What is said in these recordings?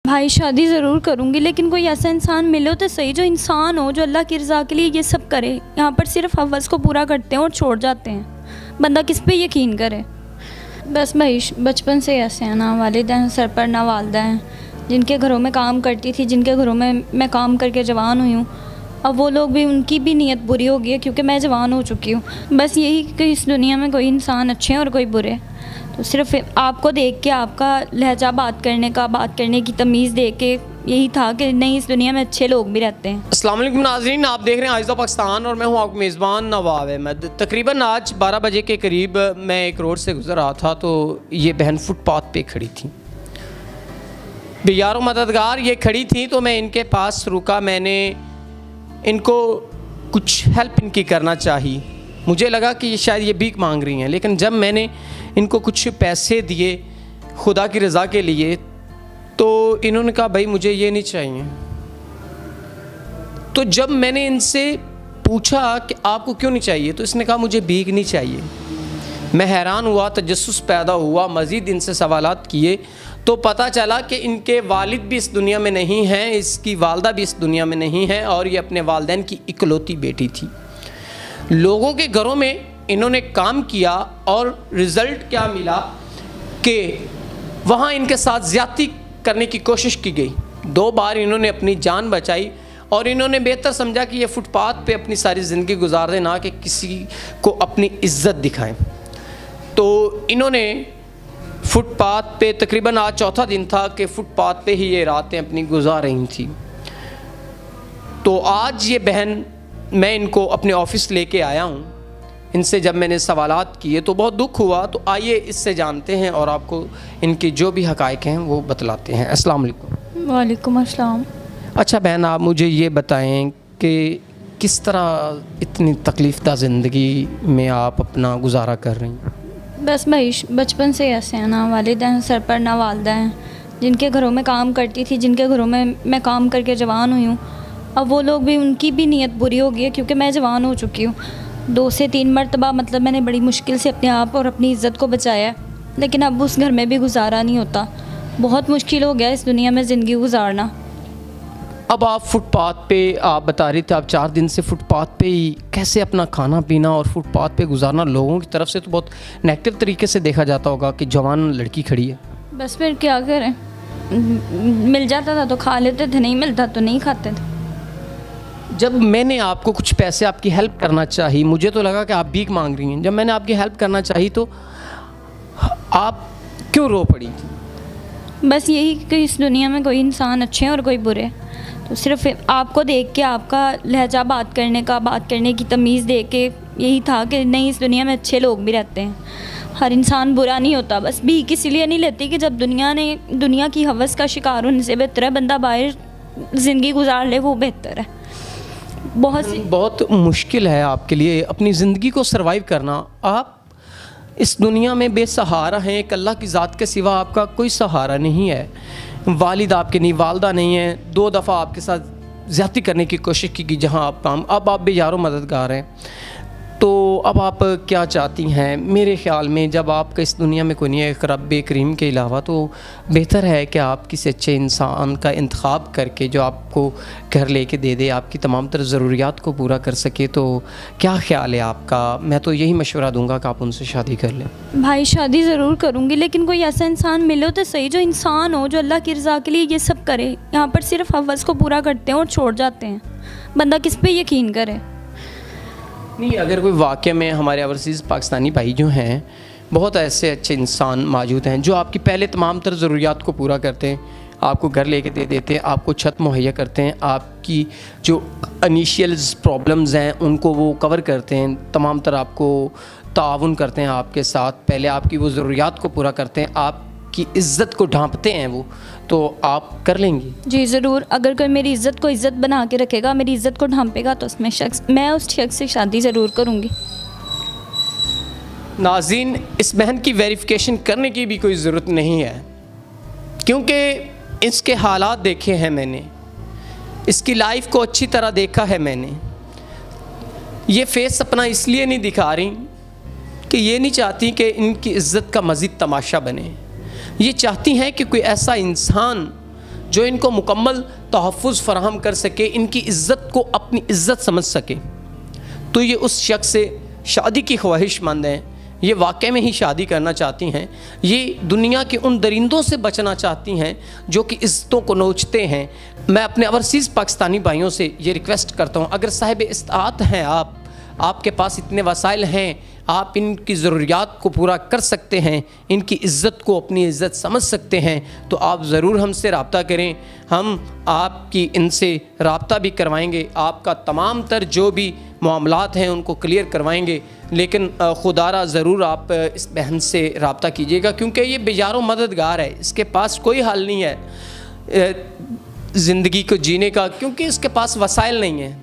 भाई शादी ज़रूर करूँगी, लेकिन कोई ऐसा इंसान मिले तो सही, जो इंसान हो, जो अल्लाह की रज़ा के लिए ये सब करे। यहाँ पर सिर्फ हवस को पूरा करते हैं और छोड़ जाते हैं। बंदा किस पे यकीन करे। बस भाई बचपन से ऐसे हैं, ना वालिदैन सर पर ना वालदा हैं। जिनके घरों में काम करती थी, जिनके घरों में मैं काम करके जवान हुई हूँ, अब वो लोग भी, उनकी भी नीयत बुरी हो गई है क्योंकि मैं जवान हो चुकी हूँ। बस यही कि इस दुनिया में कोई इंसान अच्छे हैं और कोई बुरे। तो सिर्फ आपको देख के, आपका लहजा बात करने की तमीज़ देख के यही था कि नहीं, इस दुनिया में अच्छे लोग भी रहते हैं। अस्सलाम वालेकुम नाज़रीन, आप देख रहे हैं आइज़ा पाकिस्तान और मैं हूं आपका मेज़बान नवाब अहमद। तकरीबन आज 12 बजे के करीब मैं एक रोड से गुज़र रहा था तो ये बहन फुटपाथ पे खड़ी थी। बेयारो मददगार ये खड़ी थी तो मैं इनके पास रुका। मैंने इनको कुछ हेल्प इनकी करना चाहिए। मुझे लगा कि शायद ये भीख मांग रही हैं, लेकिन जब मैंने इनको कुछ पैसे दिए खुदा की रज़ा के लिए तो इन्होंने कहा भाई मुझे ये नहीं चाहिए। तो जब मैंने इनसे पूछा कि आपको क्यों नहीं चाहिए तो इसने कहा मुझे भीख नहीं चाहिए। मैं हैरान हुआ, तजस्सुस पैदा हुआ, मज़ीद इनसे सवालात किए तो पता चला कि इनके वालिद भी इस दुनिया में नहीं हैं, इसकी वालदा भी इस दुनिया में नहीं है और ये अपने वालिदैन की इकलौती बेटी थी। लोगों के घरों में इन्होंने काम किया और रिज़ल्ट क्या मिला कि वहाँ इनके साथ ज़्यादती करने की कोशिश की गई। 2 बार इन्होंने अपनी जान बचाई और इन्होंने बेहतर समझा कि ये फुटपाथ पे अपनी सारी ज़िंदगी गुजार दें, ना कि किसी को अपनी इज़्ज़त दिखाएं। तो इन्होंने फुटपाथ पे, तकरीबन आज चौथा दिन था कि फुटपाथ पे ही ये रातें अपनी गुजार रही थी। तो आज ये बहन, मैं इनको अपने ऑफ़िस लेके आया हूँ। इनसे जब मैंने सवालात किए तो बहुत दुख हुआ। तो आइए इससे जानते हैं और आपको इनकी जो भी हक़ाइक़ हैं वो बतलाते हैं। अस्सलाम वालेकुम। वालेकुम अस्सलाम। अच्छा बहन, आप मुझे ये बताएं कि किस तरह इतनी तकलीफ़दा ज़िंदगी में आप अपना गुजारा कर रही हैं? बस भाई बचपन से ऐसे हैं, ना वालिदैन सर पर ना वालदा हैं। जिनके घरों में काम करती थी, जिनके घरों में मैं काम करके जवान हुई हूँ, अब वो लोग भी, उनकी भी नीयत बुरी हो गई है क्योंकि मैं जवान हो चुकी हूँ। 2 से 3 मरतबा मतलब मैंने बड़ी मुश्किल से अपने आप और अपनी इज़्ज़त को बचाया, लेकिन अब उस घर में भी गुजारा नहीं होता। बहुत मुश्किल हो गया इस दुनिया में ज़िंदगी गुजारना। अब आप फुटपाथ पे, आप बता रही थे आप 4 दिन से फुटपाथ पे ही, कैसे अपना खाना पीना और फुटपाथ पे गुजारना लोगों की तरफ से तो बहुत नेगेटिव तरीके से देखा जाता होगा कि जवान लड़की खड़ी है। बस फिर क्या करें, मिल जाता था तो खा लेते थे, नहीं मिलता तो नहीं खाते थे। जब मैंने आपको कुछ पैसे, आपकी हेल्प करना चाहिए, मुझे तो लगा कि आप भीख मांग रही हैं। जब मैंने आपकी हेल्प करना चाहिए तो आप क्यों रो पड़ी? बस यही कि इस दुनिया में कोई इंसान अच्छे हैं और कोई बुरे। तो सिर्फ आपको देख के, आपका लहजा बात करने की तमीज़ देख के यही था कि नहीं, इस दुनिया में अच्छे लोग भी रहते हैं। हर इंसान बुरा नहीं होता। बस भीख इसीलिए नहीं लेती कि जब दुनिया की हवस का शिकार होने से बेहतर है बंदा बाहर ज़िंदगी गुजार ले, वो बेहतर है। बहुत मुश्किल है आपके लिए अपनी ज़िंदगी को सर्वाइव करना। आप इस दुनिया में बेसहारा हैं, एक अल्लाह की ज़ात के सिवा आपका कोई सहारा नहीं है। वालिद आपके नहीं, वालदा नहीं है। 2 दफ़ा आपके साथ ज़्यादती करने की कोशिश की जहाँ आप काम, अब आप बेयारो मददगार हैं। तो अब आप क्या चाहती हैं? मेरे ख़्याल में जब आपका इस दुनिया में कोई नहीं है रब करीम के अलावा, तो बेहतर है कि आप किसी अच्छे इंसान का इंतखाब करके जो आपको घर लेके दे दे, आपकी तमाम तर ज़रूरियात को पूरा कर सके। तो क्या ख़्याल है आपका? मैं तो यही मशवरा दूंगा कि आप उनसे शादी कर लें। भाई शादी ज़रूर करूँगी, लेकिन कोई ऐसा इंसान मिले तो सही, जो इंसान हो, जो अल्लाह की रज़ा के लिए ये सब करे। यहाँ पर सिर्फ हवस को पूरा करते हैं और छोड़ जाते हैं। बंदा किस पे यकीन करे। नहीं, अगर कोई वाक़ई में, हमारे ओवरसीज़ पाकिस्तानी भाई जो हैं, बहुत ऐसे अच्छे इंसान मौजूद हैं जो आपकी पहले तमाम तर ज़रूरियात को पूरा करते हैं, आपको घर लेके दे देते हैं, आपको छत मुहैया करते हैं, आपकी जो इनिशियल प्रॉब्लम्स हैं उनको वो कवर करते हैं, तमाम तर आपको ताउन करते हैं आपके साथ, पहले आपकी वो ज़रूरियात को पूरा करते हैं, आपकी इज़्ज़त को ढांपते हैं वो। तो आप कर लेंगी? जी ज़रूर। अगर कोई मेरी इज़्ज़त को इज़्ज़त बना के रखेगा, मेरी इज़्ज़त को ढांपेगा, तो मैं उस शख्स से शादी ज़रूर करूँगी। नाज़रीन, इस बहन की वेरिफिकेशन करने की भी कोई ज़रूरत नहीं है क्योंकि इसके हालात देखे हैं मैंने, इसकी लाइफ को अच्छी तरह देखा है मैंने। ये फेस अपना इसलिए नहीं दिखा रही कि ये नहीं चाहती कि इनकी इज़्ज़त का मज़ीद तमाशा बने। ये चाहती हैं कि कोई ऐसा इंसान जो इनको मुकम्मल तहफ़्फ़ुज़ फ़राहम कर सके, इनकी इज़्ज़त को अपनी इज़्ज़त समझ सके, तो ये उस शख्स से शादी की ख्वाहिशमंद हैं, ये वाकई में ही शादी करना चाहती हैं, ये दुनिया के उन दरिंदों से बचना चाहती हैं जो कि इज़्ज़तों को नोचते हैं। मैं अपने ओवरसीज़ पाकिस्तानी भाइयों से ये रिक्वेस्ट करता हूँ, अगर साहिब इस्तात हैं आप, आपके पास इतने वसाइल हैं, आप इनकी ज़रूरियात को पूरा कर सकते हैं, इनकी इज़्ज़त को अपनी इज़्ज़त समझ सकते हैं, तो आप ज़रूर हमसे रब्ता करें। हम आपकी इनसे रब्ता भी करवाएंगे, आपका तमाम तर जो भी मामलात हैं उनको क्लियर करवाएंगे। लेकिन खुदारा ज़रूर आप इस बहन से रब्ता कीजिएगा, क्योंकि ये बेजारों मददगार है, इसके पास कोई हल नहीं है ज़िंदगी को जीने का, क्योंकि इसके पास वसाइल नहीं है।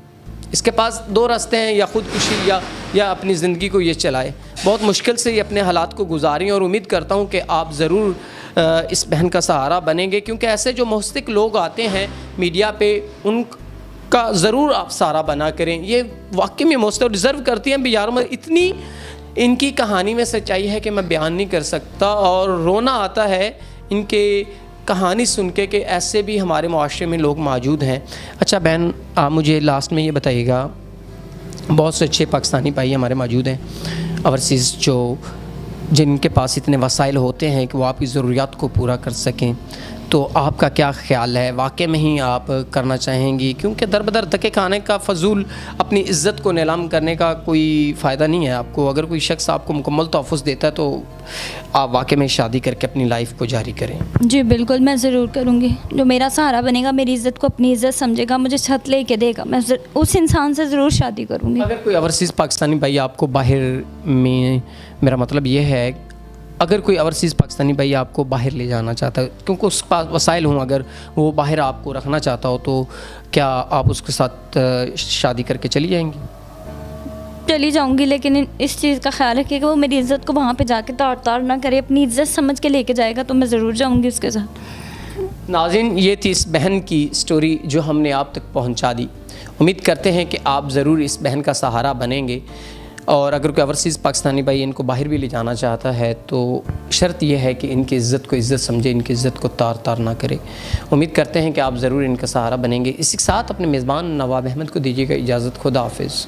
इसके पास दो रास्ते हैं, या ख़ुदकुशी या अपनी ज़िंदगी को ये चलाए। बहुत मुश्किल से ये अपने हालात को गुजारें, और उम्मीद करता हूँ कि आप ज़रूर इस बहन का सहारा बनेंगे, क्योंकि ऐसे जो मुस्तक़ लोग आते हैं मीडिया पे, उनका ज़रूर आप सहारा बना करें। ये वाकई में मुस्तक़ डिज़र्व करती हैं बेचारों में। इतनी इनकी कहानी में सच्चाई है कि मैं बयान नहीं कर सकता, और रोना आता है इनके कहानी सुन के कि ऐसे भी हमारे मुआशरे में लोग मौजूद हैं। अच्छा बहन, आप मुझे लास्ट में ये बताइएगा, बहुत से अच्छे पाकिस्तानी भाई हमारे मौजूद हैं ओवरसीज़, जो जिनके पास इतने वसाइल होते हैं कि वो आपकी ज़रूरियात को पूरा कर सकें, तो आपका क्या ख्याल है? वाकई में ही आप करना चाहेंगी? क्योंकि दर बदर धक्के खाने का, फजूल अपनी इज़्ज़त को नीलाम करने का कोई फ़ायदा नहीं है आपको। अगर कोई शख्स आपको मुकम्मल तोहफ़्फ़ुज़ देता है तो आप वाकई में शादी करके अपनी लाइफ को जारी करें। जी बिल्कुल, मैं ज़रूर करूँगी। जो मेरा सहारा बनेगा, मेरी इज़्ज़त को अपनी इज़्ज़त समझेगा, मुझे छत लेके देगा, मैं उस इंसान से ज़रूर शादी करूँगी। अगर कोई ओवरसीज़ पाकिस्तानी भाई आपको बाहर में, मेरा मतलब ये है, अगर कोई ओवरसीज़ पाकिस्तानी भाई आपको बाहर ले जाना चाहता है, क्योंकि उसके पास वसाइल हों, अगर वो बाहर आपको रखना चाहता हो, तो क्या आप उसके साथ शादी करके चली जाएंगी? चली जाऊंगी, लेकिन इस चीज़ का ख्याल रखिए कि वो मेरी इज़्ज़त को वहाँ पे जाके तार तार ना करे, अपनी इज़्ज़त समझ के लेके जाएगा तो मैं ज़रूर जाऊंगी उसके साथ। नाज़रीन, ये थी इस बहन की स्टोरी जो हमने आप तक पहुँचा दी। उम्मीद करते हैं कि आप ज़रूर इस बहन का सहारा बनेंगे, और अगर कोई ओवरसीज़ पाकिस्तानी भाई इनको बाहर भी ले जाना चाहता है तो शर्त यह है कि इनकी इज़्ज़त को इज़्ज़त समझे, इनकी इज़्ज़त को तार तार ना करे। उम्मीद करते हैं कि आप ज़रूर इनका सहारा बनेंगे। इसी के साथ अपने मेज़बान नवाब अहमद को दीजिएगा इजाज़त। खुदा हाफिज़।